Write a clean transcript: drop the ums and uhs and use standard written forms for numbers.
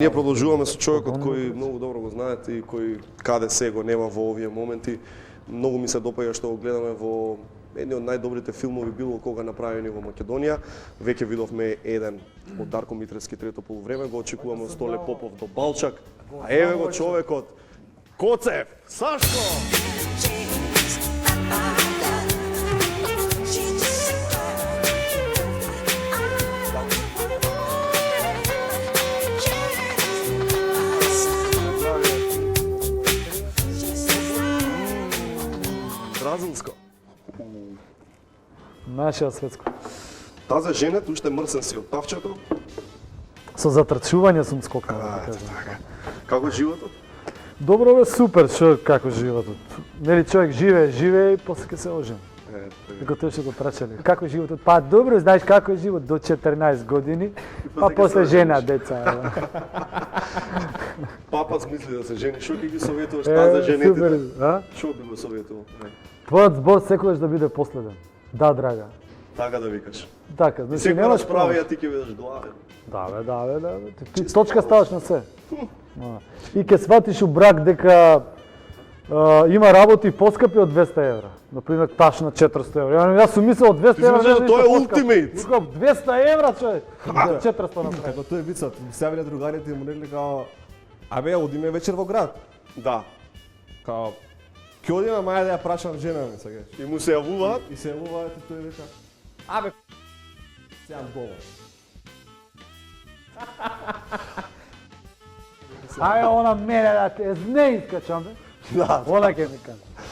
Ние продолжуваме со човекот кој многу добро го знаете и кој каде се го нема во овие моменти. Многу ми се допаѓа што го гледаме во едни од најдобрите филмови било кога направени во Македонија. Веќе видовме еден од Дарко Митревски трето полувреме, го очекуваме од Столе Попов до Балчак. А еве го човекот Коцев, Сашко! Разумско. Нашиот светско. Таза женет уште мрсен си од тавчето. Со затрчување сум скокнал, да кажам. Така. Како животот? Добро бе, супер, како животот. Нели човек живее и после ќе се ожени. Како тој што го прачали. Како е животот? Па добро, знаеш како е живот до 14 години, па после жена, деца. Папа мисли да се жени, шо ќе ги советуваш таза жените? Супер, а? Шо би го советувал? Твојот збор секогаш да биде последен. Да, драга. Така да викаш. Така, значи немаш прави, а ти ќе бидеш главен. Да бе. Ти точка ставаш на се. И ќе сватиш у брак дека има работи поскапи од 200 евра. Например, таш на 400 евра. Јас сум мислел од 200 евра. Тоа е ултимейт. 200 евра, човек. 400 на Како тој вицот, се јавиле другарите и му рекли као абе, одиме вечер во град. Да. Као ќе одиме, маја да ја прашам жена ми сега. И му се јавуваат. И се јавуваат и тој вика абе, сеам голо. Ајде, она мене да те не искачам, бе. Да. Она ќе ми каже.